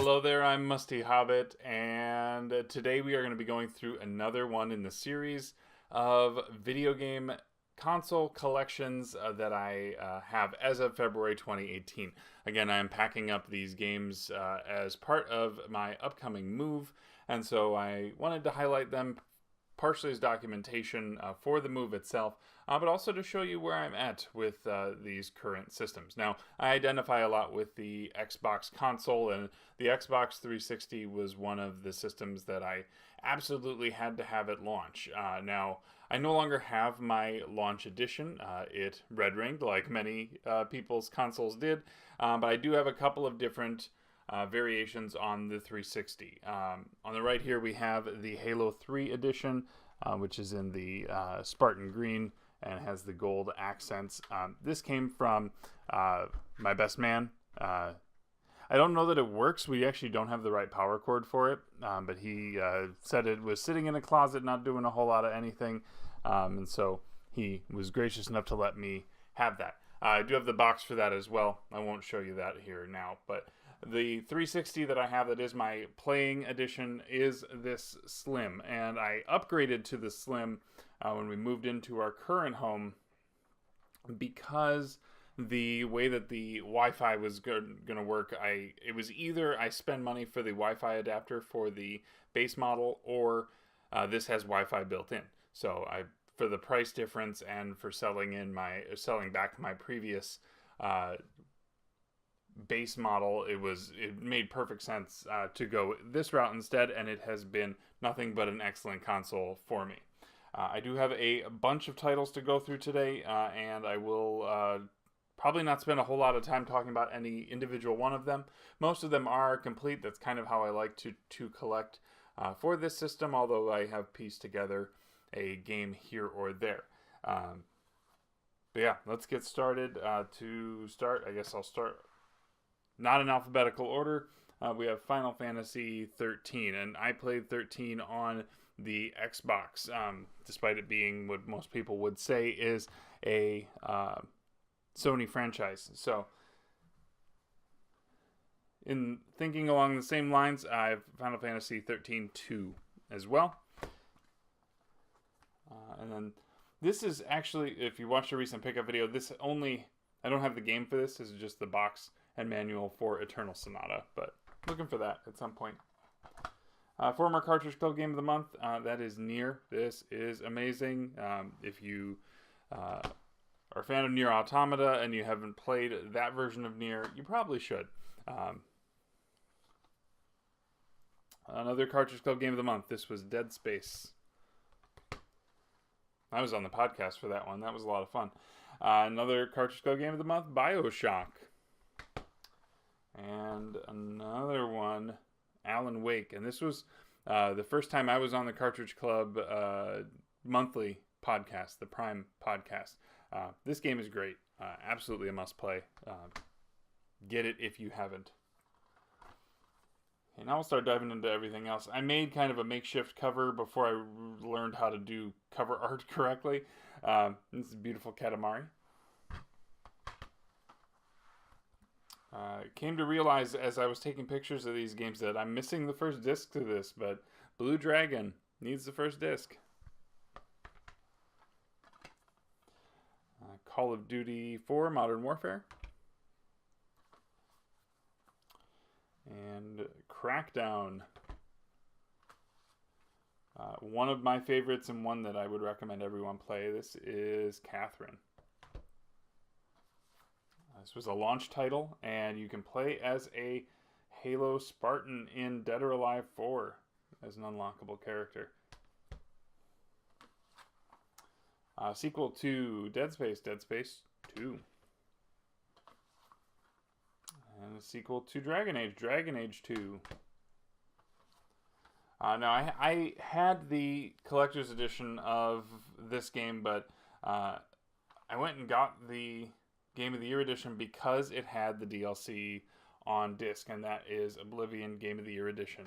Hello there, I'm Musty Hobbit, and today we are going to be going through another one in the series of video game console collections that I have as of February 2018. Again, I am packing up these games as part of my upcoming move, and so I wanted to highlight them partially as documentation for the move itself, but also to show you where I'm at with these current systems. Now, I identify a lot with the Xbox console, and the Xbox 360 was one of the systems that I absolutely had to have at launch. Now, I no longer have my launch edition. It red-ringed like many people's consoles did, but I do have a couple of different variations on the 360. On the right here we have the Halo 3 edition, which is in the Spartan green and has the gold accents. This came from my best man. I don't know that it works. We actually don't have the right power cord for it, but he said it was sitting in a closet not doing a whole lot of anything, and so he was gracious enough to let me have that. I do have the box for that as well. I won't show you that here now, but the 360 that I have that is my playing edition is this Slim, and I upgraded to the Slim when we moved into our current home because the way that the Wi-Fi was going to work, it was either I spend money for the Wi-Fi adapter for the base model, or this has Wi-Fi built in. So for the price difference and for selling back my previous base model, it made perfect sense to go this route instead, and it has been nothing but an excellent console for me. I do have a bunch of titles to go through today, and I will probably not spend a whole lot of time talking about any individual one of them. Most of them are complete. That's kind of how I like to collect for this system, although I have pieced together a game here or there. But yeah, let's get started. To start, I guess I'll start not in alphabetical order. We have Final Fantasy 13, and I played 13 on the Xbox, despite it being what most people would say is a Sony franchise. So, in thinking along the same lines, I have Final Fantasy 13-2 as well. And then this is actually, if you watched a recent pickup video, I don't have the game for this. This is just the box and manual for Eternal Sonata, but looking for that at some point. Former Cartridge Club Game of the Month, that is Nier. This is amazing. If you are a fan of Nier Automata and you haven't played that version of Nier, you probably should. Another Cartridge Club Game of the Month, this was Dead Space. I was on the podcast for that one. That was a lot of fun. Another Cartridge Club Game of the Month, BioShock. And another one, Alan Wake. And this was the first time I was on the Cartridge Club monthly podcast, the Prime podcast. This game is great. Absolutely a must-play. Get it if you haven't. And now we'll start diving into everything else. I made kind of a makeshift cover before I learned how to do cover art correctly. This is beautiful Katamari. Came to realize as I was taking pictures of these games that I'm missing the first disc to this, but Blue Dragon needs the first disc. Call of Duty 4 Modern Warfare. And Crackdown. One of my favorites and one that I would recommend everyone play. This is Katherine. This was a launch title, and you can play as a Halo Spartan in Dead or Alive 4 as an unlockable character. Sequel to Dead Space 2. And a sequel to Dragon Age 2. Now, I had the collector's edition of this game, but I went and got the Game of the Year edition because it had the DLC on disc, and that is Oblivion Game of the Year edition.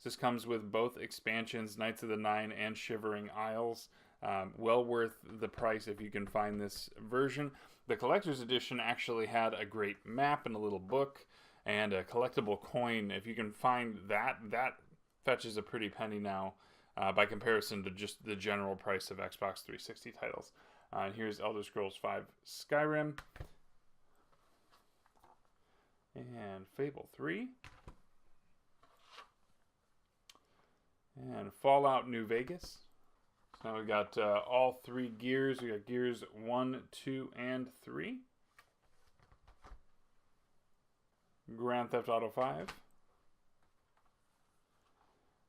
This comes with both expansions, Knights of the Nine and Shivering Isles. Well worth the price if you can find this version. The collector's edition actually had a great map and a little book, and a collectible coin. If you can find that, that fetches a pretty penny now by comparison to just the general price of Xbox 360 titles. And here's Elder Scrolls V Skyrim and Fable 3 and Fallout New Vegas. So now we got all 3 Gears. We got Gears 1, 2, and 3. Grand Theft Auto 5.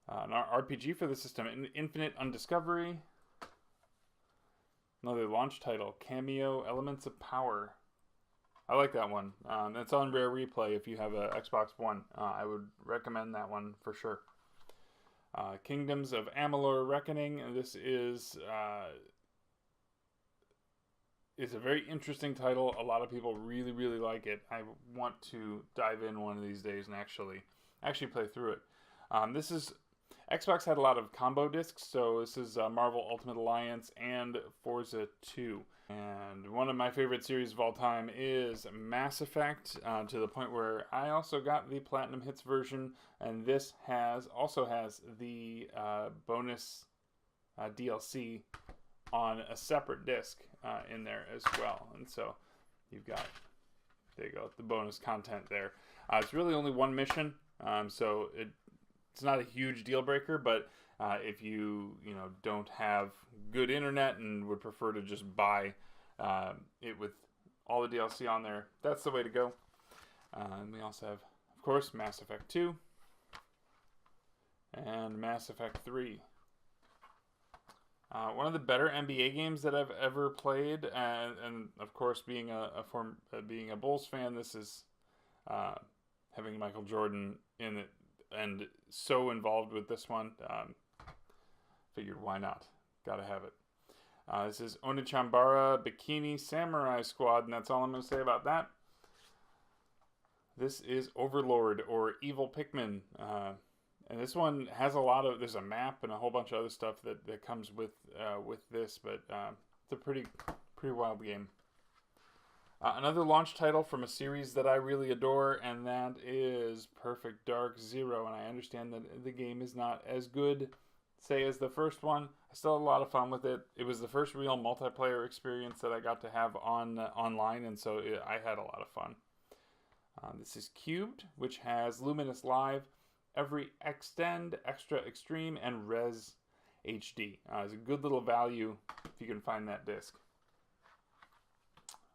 An RPG for the system, Infinite Undiscovery. Another launch title, Cameo Elements of Power. I like that one. It's on Rare Replay if you have a Xbox One. I would recommend that one for sure. Kingdoms of Amalur Reckoning. This is it's a very interesting title. A lot of people really, really like it. I want to dive in one of these days and actually play through it. This is Xbox had a lot of combo discs, so this is Marvel Ultimate Alliance and Forza 2. And one of my favorite series of all time is Mass Effect, to the point where I also got the Platinum Hits version, and this also has the bonus DLC on a separate disc in there as well. And so you've got, there you go, the bonus content there. It's really only one mission, so it's not a huge deal breaker, but if you don't have good internet and would prefer to just buy it with all the DLC on there, that's the way to go. And we also have, of course, Mass Effect 2 and Mass Effect 3. One of the better NBA games that I've ever played, and of course, being a Bulls fan, this is having Michael Jordan in it and so involved with this one. Figured why not? Gotta have it. This is Onichambara Bikini Samurai Squad, and that's all I'm going to say about that. This is Overlord, or Evil Pikmin. And this one has there's a map and a whole bunch of other stuff that comes with this, but it's a pretty wild game. Another launch title from a series that I really adore, and that is Perfect Dark Zero. And I understand that the game is not as good, say, as the first one. I still had a lot of fun with it. It was the first real multiplayer experience that I got to have online, and so I had a lot of fun. This is Cubed, which has Luminous Live, Every Extend, Extra Extreme, and Res HD. It's a good little value if you can find that disc.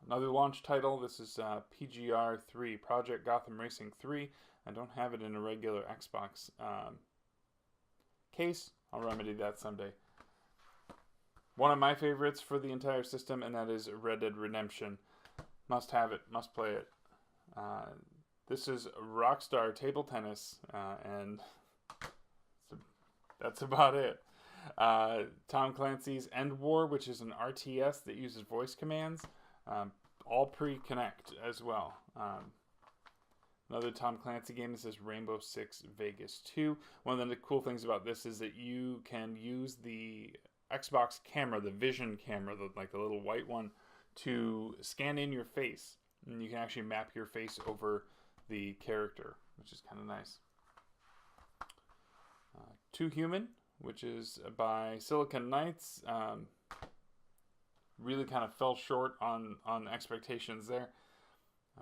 Another launch title, this is PGR 3, Project Gotham Racing 3. I don't have it in a regular Xbox case. I'll remedy that someday. One of my favorites for the entire system, and that is Red Dead Redemption. Must have it, must play it. This is Rockstar Table Tennis, and that's about it. Tom Clancy's End War, which is an RTS that uses voice commands. All pre-connect as well. Another Tom Clancy game. This is Rainbow Six Vegas 2. One of the cool things about this is that you can use the Xbox camera, the Vision camera, like the little white one, to scan in your face. And you can actually map your face over the character, which is kind of nice. Too Human, which is by Silicon Knights. Really kind of fell short on expectations there.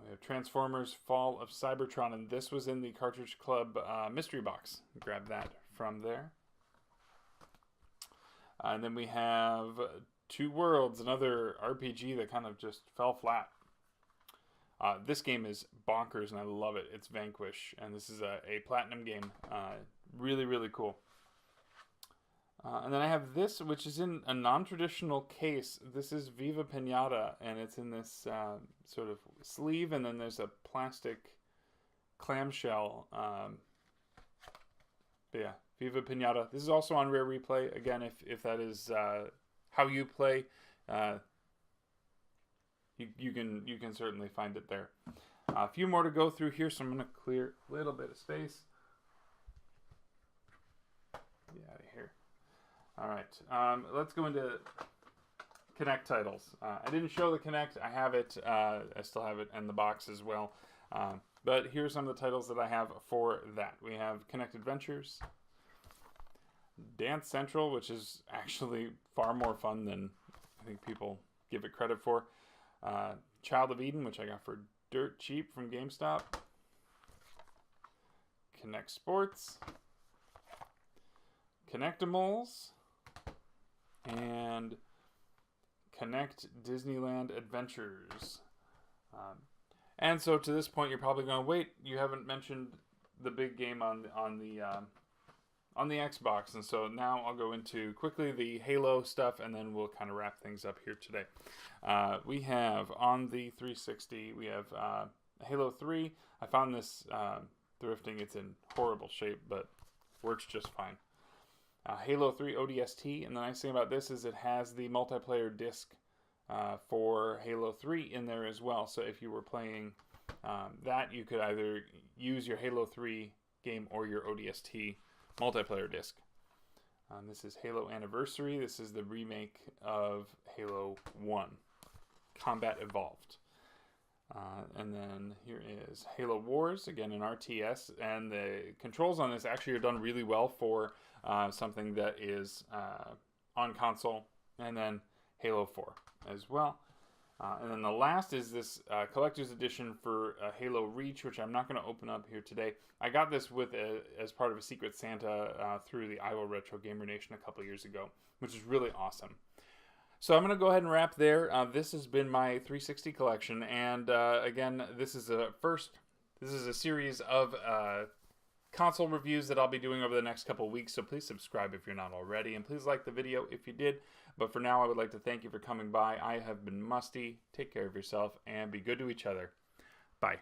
We have Transformers Fall of Cybertron, and this was in the Cartridge Club mystery box. Grab that from there. And then we have Two Worlds, another RPG that kind of just fell flat. This game is bonkers, and I love it. It's Vanquish, and this is a platinum game. Really, really cool. And then I have this, which is in a non-traditional case. This is Viva Pinata, and it's in this sort of sleeve, and then there's a plastic clamshell. But yeah, Viva Pinata. This is also on Rare Replay. Again, if that is how you play, you can certainly find it there. A few more to go through here, so I'm going to clear a little bit of space. Get out of here. All right, let's go into Kinect titles. I didn't show the Kinect. I have it. I still have it in the box as well. But here's some of the titles that I have for that. We have Connect Adventures, Dance Central, which is actually far more fun than I think people give it credit for. Child of Eden, which I got for dirt cheap from GameStop. Connect Sports, Connectimals, and Connect Disneyland Adventures. And so to this point, you're probably going, wait, you haven't mentioned the big game on the Xbox. And so now I'll go into quickly the Halo stuff, and then we'll kind of wrap things up here today. We have on the 360, we have Halo 3. I found this thrifting. It's in horrible shape, but works just fine. Halo 3 ODST, and the nice thing about this is it has the multiplayer disc for Halo 3 in there as well. So if you were playing that, you could either use your Halo 3 game or your ODST multiplayer disc. This is Halo Anniversary. This is the remake of Halo 1, Combat Evolved. And then here is Halo Wars, again an RTS, and the controls on this actually are done really well for something that is on console, and then Halo 4 as well. And then the last is this collector's edition for Halo Reach, which I'm not going to open up here today. I got this as part of a Secret Santa through the Iowa Retro Gamer Nation a couple years ago, which is really awesome. So I'm going to go ahead and wrap there. This has been my 360 collection, and again, this is a series of console reviews that I'll be doing over the next couple of weeks, so please subscribe if you're not already, and please like the video if you did. But for now, I would like to thank you for coming by. I have been Musty. Take care of yourself, and be good to each other. Bye.